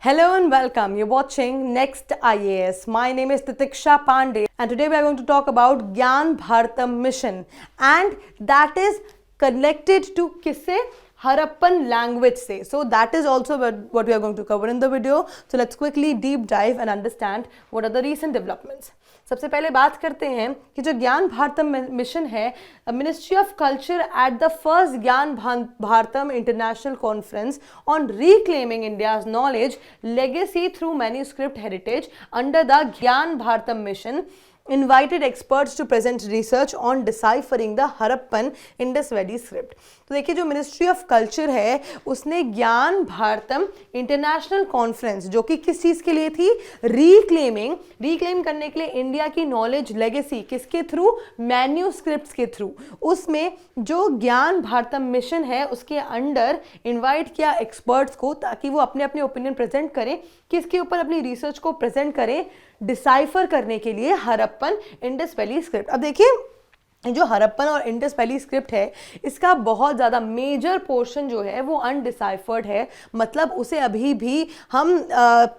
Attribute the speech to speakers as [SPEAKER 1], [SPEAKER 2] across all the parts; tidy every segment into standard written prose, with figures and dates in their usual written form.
[SPEAKER 1] Hello and welcome. You're watching Next IAS. My name is Titiksha Pandey and today we are going to talk about Gyan Bharatam mission and that is connected to kisse Harappan language se. So that is also what we are going to cover in the video. So let's quickly deep dive and understand what are the recent developments. सबसे पहले बात करते हैं कि जो Gyan Bharatam mission है, ministry of culture at the first Gyan Bharatam international conference on reclaiming India's knowledge legacy through manuscript heritage under the Gyan Bharatam mission invited experts to present research on deciphering the Harappan Indus Valley script. तो देखिए जो ministry of culture है उसने ज्ञान Bharatam international conference जो कि किस चीज़ के लिए थी, रिक्लेम करने के लिए इंडिया की नॉलेज लेगेसी किसके थ्रू, मैन्यूस्क्रिप्ट्स के थ्रू, उसमें जो ज्ञान भारतम मिशन है उसके अंडर इन्वाइट किया एक्सपर्ट्स को ताकि वो अपने अपने ओपिनियन प्रेजेंट करें, किसके ऊपर अपनी रिसर्च को प्रेजेंट करें, डिसाइफर करने के लिए हरप्पन इंडस वैली स्क्रिप्ट। अब देखिए जो हरप्पन और इंडस वैली स्क्रिप्ट है इसका बहुत ज़्यादा मेजर पोर्शन जो है वो अनडिसाइफर्ड है, मतलब उसे अभी भी हम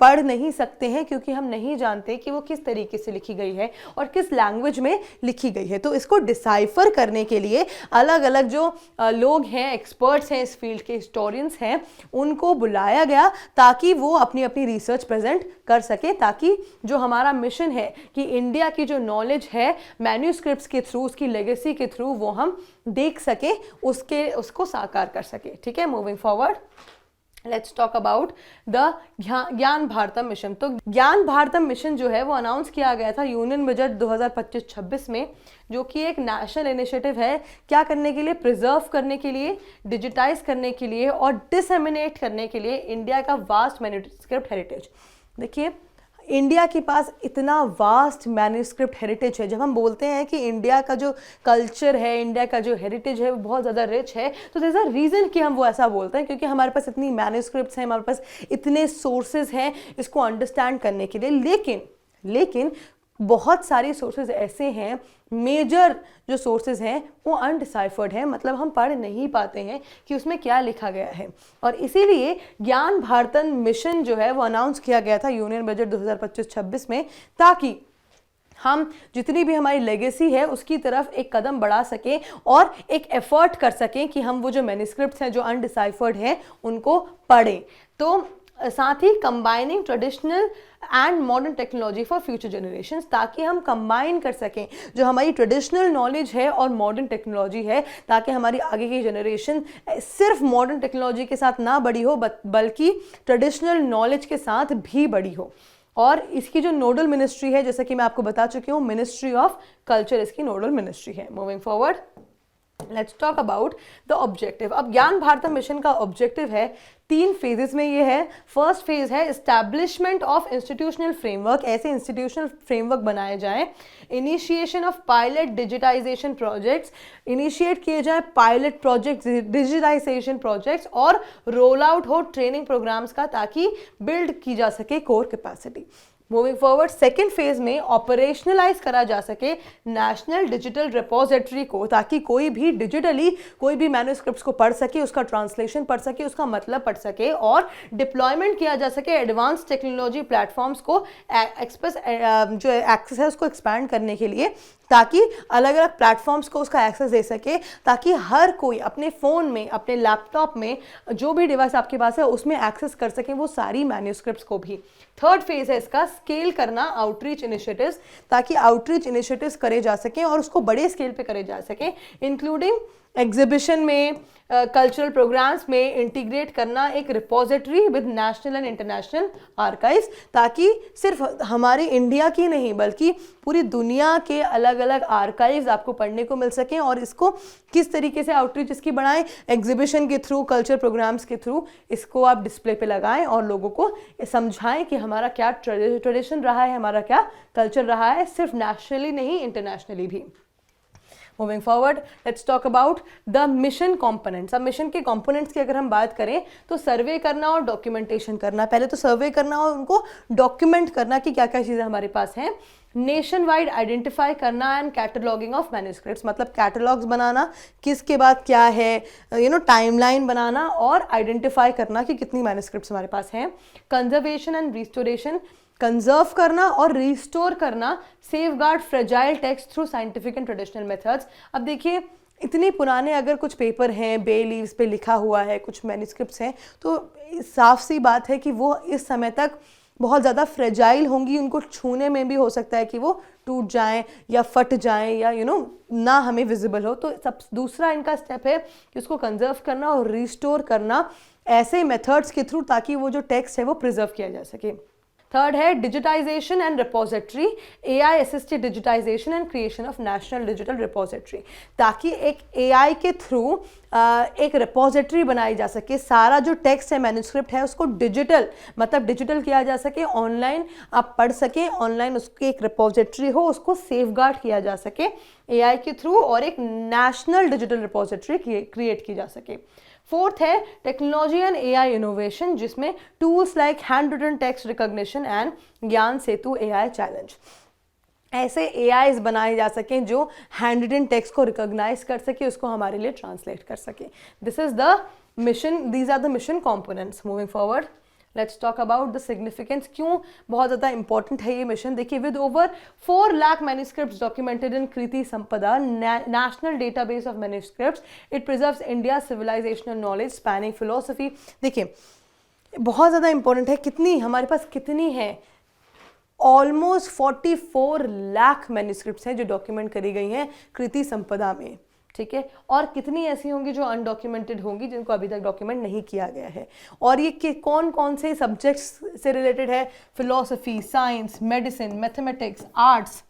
[SPEAKER 1] पढ़ नहीं सकते हैं क्योंकि हम नहीं जानते कि वो किस तरीके से लिखी गई है और किस लैंग्वेज में लिखी गई है। तो इसको डिसाइफर करने के लिए अलग अलग जो लोग हैं, एक्सपर्ट्स हैं, इस फील्ड के हिस्टोरियंस हैं, उनको बुलाया गया ताकि वो अपनी अपनी रिसर्च प्रेजेंट कर सके, ताकि जो हमारा मिशन है कि इंडिया की जो नॉलेज है मैन्यूस्क्रिप्ट्स के थ्रू, उसकी लेगेसी के थ्रू वो हम देख सके, उसको साकार कर सके। ठीक है, moving forward let's talk about the Gyan Bharatam mission. तो ज्ञान भारतम मिशन जो है वो अनाउंस किया गया था यूनियन बजट 2025-26 में, जो कि एक नेशनल इनिशिएटिव है क्या करने के लिए, प्रिजर्व करने के लिए, डिजिटाइज करने के लिए और डिसेमिनेट करने के लिए इंडिया का वास्ट मैन्यूस्क्रिप्ट हेरिटेज। देखिए इंडिया के पास इतना वास्ट मैन्यूस्क्रिप्ट हेरिटेज है। जब हम बोलते हैं कि इंडिया का जो कल्चर है, इंडिया का जो हेरिटेज है वो बहुत ज़्यादा रिच है, तो देयर इज अ रीज़न कि हम वो ऐसा बोलते हैं, क्योंकि हमारे पास इतनी मैन्यूस्क्रिप्ट्स हैं, हमारे पास इतने सोर्सेज हैं इसको अंडरस्टैंड करने के लिए। लेकिन बहुत सारी सोर्सेज ऐसे हैं, मेजर जो सोर्सेज हैं वो अनडिसाइफर्ड हैं, मतलब हम पढ़ नहीं पाते हैं कि उसमें क्या लिखा गया है। और इसीलिए ज्ञान भारतम मिशन जो है वो अनाउंस किया गया था यूनियन बजट 2025-26 में, ताकि हम जितनी भी हमारी लेगेसी है उसकी तरफ एक कदम बढ़ा सकें और एक एफर्ट कर सकें कि हम वो जो मैन्यूस्क्रिप्ट्स हैं जो अनडिसाइफर्ड हैं उनको पढ़ें। तो साथ ही combining traditional and modern technology for future generations, ताकि हम कंबाइन कर सकें जो हमारी ट्रेडिशनल नॉलेज है और मॉडर्न टेक्नोलॉजी है, ताकि हमारी आगे की जनरेशन सिर्फ मॉडर्न टेक्नोलॉजी के साथ ना बड़ी हो बल्कि ट्रेडिशनल नॉलेज के साथ भी बड़ी हो। और इसकी जो नोडल मिनिस्ट्री है, जैसा कि मैं आपको बता चुकी हूँ, मिनिस्ट्री ऑफ कल्चर इसकी नोडल मिनिस्ट्री है। Moving forward let's talk about the objective. अब ज्ञान भारतम मिशन का ऑब्जेक्टिव है 3 फेजेस में ये है। फर्स्ट फेज है एस्टैब्लिशमेंट ऑफ इंस्टीट्यूशनल फ्रेमवर्क, ऐसे इंस्टीट्यूशनल फ्रेमवर्क बनाए जाएं, initiation of pilot digitization projects, initiate किए जाए पायलट प्रोजेक्ट्स, डिजिटाइजेशन प्रोजेक्ट्स और रोल आउट हो ट्रेनिंग प्रोग्राम्स का, ताकि बिल्ड की जा सके core capacity. Moving forward second phase में ऑपरेशनलाइज करा जा सके नेशनल डिजिटल रिपोजिटरी को, ताकि कोई भी डिजिटली कोई भी मैन्यूस्क्रिप्ट्स को पढ़ सके, उसका ट्रांसलेशन पढ़ सके, उसका मतलब पढ़ सके और डिप्लॉयमेंट किया जा सके एडवांस टेक्नोलॉजी प्लेटफॉर्म्स को जो एक्सेस है उसको एक्सपैंड करने के लिए, ताकि अलग अलग प्लेटफॉर्म्स को उसका एक्सेस दे सके, ताकि हर कोई अपने फ़ोन में, अपने लैपटॉप में, जो भी डिवाइस आपके पास है उसमें एक्सेस कर सकें वो सारी मैन्यूस्क्रिप्ट्स को भी। थर्ड फेज है इसका स्केल करना आउटरीच इनिशिएटिव्स, ताकि आउटरीच इनिशिएटिव्स करे जा सकें और उसको बड़े स्केल पे करे जा सकें, इंक्लूडिंग एग्जीबिशन में, कल्चरल प्रोग्राम्स में इंटीग्रेट करना एक repository with national and international archives, ताकि सिर्फ हमारे इंडिया की नहीं बल्कि पूरी दुनिया के अलग अलग आर्काइव्स आपको पढ़ने को मिल सकें। और इसको किस तरीके से आउटरीच इसकी बढ़ाएं, एग्जीबिशन के थ्रू, कल्चर प्रोग्राम्स के थ्रू इसको आप डिस्प्ले पे लगाएं और लोगों को समझाएं कि हमारा क्या ट्रेडिशन रहा है, हमारा क्या कल्चर रहा है, सिर्फ नेशनली नहीं इंटरनेशनली भी। Moving forward let's talk about the mission components. अब मिशन के कंपोनेंट्स की अगर हम बात करें तो सर्वे करना और डॉक्यूमेंटेशन करना। पहले तो सर्वे करना और उनको डॉक्यूमेंट करना कि क्या क्या चीज़ें हमारे पास हैं। नेशन वाइड आइडेंटिफाई करना एंड कैटलॉगिंग ऑफ मैन्यूस्क्रिप्ट्स, मतलब कैटलॉग्स बनाना, किसके बाद क्या है, टाइमलाइन बनाना और आइडेंटिफाई करना कि कितनी मैन्यूस्क्रिप्ट्स हमारे पास हैं। कंजर्वेशन एंड रिस्टोरेशन, कंजर्व करना और रिस्टोर करना, safe guard fragile text through scientific and traditional methods. अब देखिए इतने पुराने अगर कुछ पेपर हैं, बे लीव्स पे लिखा हुआ है, कुछ मैन्यूस्क्रिप्ट्स हैं, तो साफ सी बात है कि वो इस समय तक बहुत ज़्यादा फ्रेजाइल होंगी, उनको छूने में भी हो सकता है कि वो टूट जाएं या फट जाएं या ना हमें विजिबल हो। तो सब दूसरा इनका स्टेप है कि उसको कंजर्व करना और रिस्टोर करना ऐसे मेथड्स के थ्रू ताकि वो जो टेक्स्ट है वो प्रिजर्व किया जा सके। थर्ड है digitization and repository, AI assisted digitization and creation of national digital repository, ताकि एक AI के थ्रू एक रिपोजिटरी बनाई जा सके, सारा जो टेक्स्ट है, मैन्यूस्क्रिप्ट है, उसको डिजिटल किया जा सके, ऑनलाइन आप पढ़ सकें, ऑनलाइन उसकी एक रिपोजिटरी हो, उसको सेफगार्ड किया जा सके AI के थ्रू और एक नेशनल डिजिटल रिपोजिटरी क्रिएट की जा सके। फोर्थ है टेक्नोलॉजी एंड AI इनोवेशन, जिसमें tools like hand written text recognition and Gyan Setu AI challenge, ऐसे AIs बनाए जा सकें जो हैंड रिटन टेक्स्ट को रिकॉग्नाइज कर सके, उसको हमारे लिए ट्रांसलेट कर सके। This is the mission, these are the mission components. Moving forward, let's talk about the significance, क्यों बहुत ज़्यादा इंपॉर्टेंट है ये मिशन। देखिए, with over 4 lakh manuscripts documented इन कृति संपदा national database of manuscripts, it preserves India civilisational knowledge spanning philosophy. देखिए बहुत ज़्यादा इंपॉर्टेंट है, कितनी हमारे पास कितनी है, ऑलमोस्ट 44 लाख मैन्यूस्क्रिप्ट्स हैं जो डॉक्यूमेंट करी गई हैं कृति संपदा में, ठीक है, और कितनी ऐसी होंगी जो अनडॉक्यूमेंटेड होंगी जिनको अभी तक डॉक्यूमेंट नहीं किया गया है। और ये कौन कौन से सब्जेक्ट्स से रिलेटेड है, philosophy, science, medicine, mathematics, arts,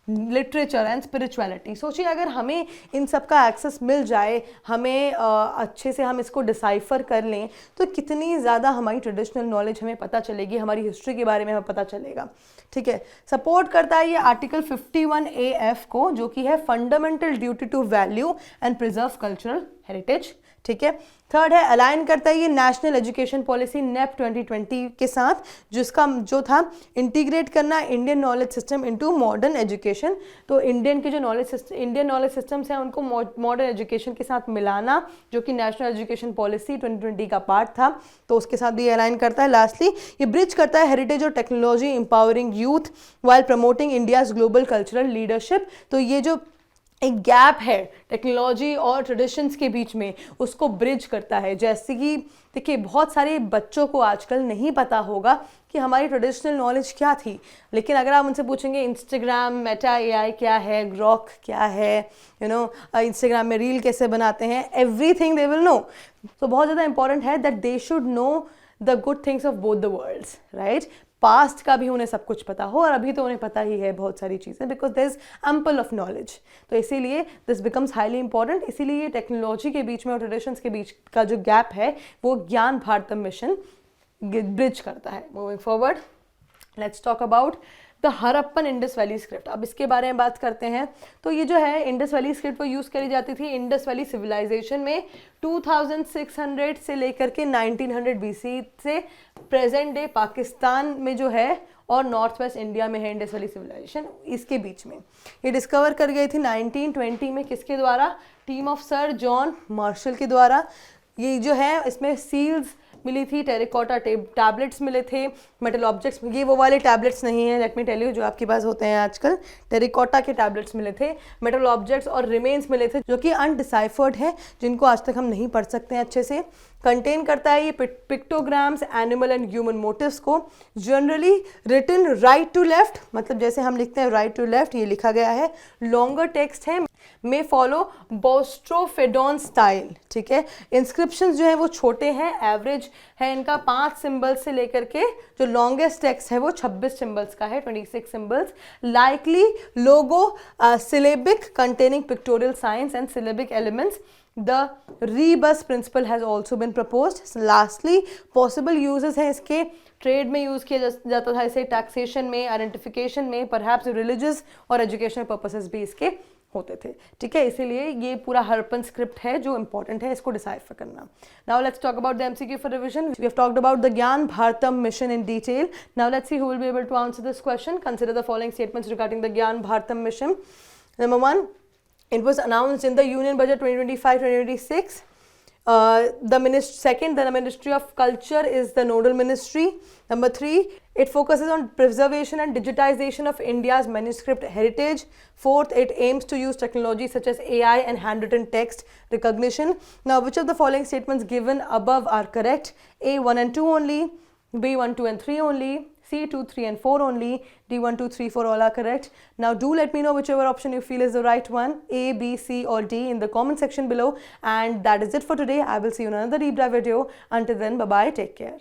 [SPEAKER 1] literature and spirituality. सोचिए अगर हमें इन सब का एक्सेस मिल जाए, हमें अच्छे से हम इसको डिसाइफर कर लें, तो कितनी ज़्यादा हमारी ट्रेडिशनल नॉलेज हमें पता चलेगी, हमारी हिस्ट्री के बारे में हमें पता चलेगा, ठीक है। सपोर्ट करता है ये आर्टिकल 51AF को, जो कि है fundamental duty to value and preserve cultural heritage, ठीक है। थर्ड है अलाइन करता है ये नेशनल एजुकेशन पॉलिसी NEP 2020 के साथ, जो था इंटीग्रेट करना Indian knowledge system into modern education. तो इंडियन नॉलेज सिस्टम्स हैं उनको मॉडर्न एजुकेशन के साथ मिलाना, जो कि नेशनल एजुकेशन पॉलिसी 2020 का पार्ट था, तो उसके साथ भी अलाइन करता है। लास्टली ये ब्रिज करता है हेरिटेज और technology empowering youth while promoting India's global cultural leadership. तो ये जो एक गैप है टेक्नोलॉजी और ट्रेडिशंस के बीच में, उसको ब्रिज करता है। जैसे कि देखिए बहुत सारे बच्चों को आजकल नहीं पता होगा कि हमारी ट्रेडिशनल नॉलेज क्या थी, लेकिन अगर आप उनसे पूछेंगे इंस्टाग्राम, मेटा AI क्या है, ग्रॉक क्या है, इंस्टाग्राम में रील कैसे बनाते हैं, एवरीथिंग दे विल नो। तो बहुत ज़्यादा इंपॉर्टेंट है that they should know the good things of both the worlds, right. Past का भी उन्हें सब कुछ पता हो, और अभी तो उन्हें पता ही है बहुत सारी चीज़ें, because there is ample of knowledge. तो इसीलिए दिस बिकम्स हाईली इंपॉर्टेंट। इसीलिए टेक्नोलॉजी के बीच में और ट्रेडिशंस के बीच का जो गैप है वो ज्ञान भारतम मिशन ब्रिज करता है। Moving forward, let's talk about the Harappan Indus valley script. अब इसके बारे में बात करते हैं। तो ये जो है इंडस वैली स्क्रिप्ट वो यूज़ करी जाती थी इंडस वैली सिविलाइजेशन में 2600 से लेकर के 1900 BC से प्रेजेंट डे पाकिस्तान में जो है और नॉर्थ वेस्ट इंडिया में है इंडस वैली सिविलाइजेशन, इसके बीच में ये डिस्कवर कर गई थी 1920 में। किसके द्वारा? Team of sir John Marshall के द्वारा। ये जो है इसमें सील्स मिली थी, टेरिकोटा टैबलेट्स मिले थे, मेटल ऑब्जेक्ट्स, ये वो वाले टैबलेट्स नहीं हैं, लेट मी टेल यू, जो आपके पास होते हैं आजकल, टेरिकोटा के टैबलेट्स मिले थे, मेटल ऑब्जेक्ट्स और रिमेन्स मिले थे जो कि अनडिसाइफर्ड है, जिनको आज तक हम नहीं पढ़ सकते हैं अच्छे से। कंटेन करता है ये pictograms, animal and human motives को, generally written right to left, मतलब जैसे हम लिखते हैं राइट टू लेफ्ट, ये लिखा गया है। लॉन्गर टेक्स्ट है, मे फॉलो बोस्ट्रोफेडोन स्टाइल, ठीक है। इंस्क्रिप्शंस जो है वो छोटे हैं, एवरेज है इनका 5 सिंबल्स से लेकर के जो लॉन्गेस्ट टेक्स्ट है वो 26 सिंबल्स का है, 26 symbols. Likely logo syllabic containing pictorial science and syllabic elements. The rebus principle has also been proposed. Lastly, possible uses हैं इसके, ट्रेड में यूज़ किया जाता था इसे, टैक्सेशन में, आइडेंटिफिकेशन में, परहैप्स रिलीजियस और एजुकेशनल पर्पसेस भी इसके होते थे, ठीक है, इसीलिए ये पूरा हरप्पन स्क्रिप्ट है जो इंपॉर्टेंट है, इसको डिसाइफर करना. Now let's talk about the MCQ for revision. We have talked about the Gyan Bharatam mission in detail. Now let's see who will be able to answer this question. Consider the following statements regarding the Gyan Bharatam mission. Number 1, it was announced in the Union Budget 2025-2026. The Ministry of Culture is the nodal ministry. Number 3, it focuses on preservation and digitization of India's manuscript heritage. 4th, it aims to use technology such as AI and handwritten text recognition. Now, which of the following statements given above are correct? A, 1 and 2 only, B, 1, 2 and 3 only, C, 2, 3 and 4 only, D, 1, 2, 3, 4 all are correct. Now do let me know whichever option you feel is the right one, A, B, C or D in the comment section below. And that is it for today. I will see you in another deep dive video. Until then, bye bye, take care.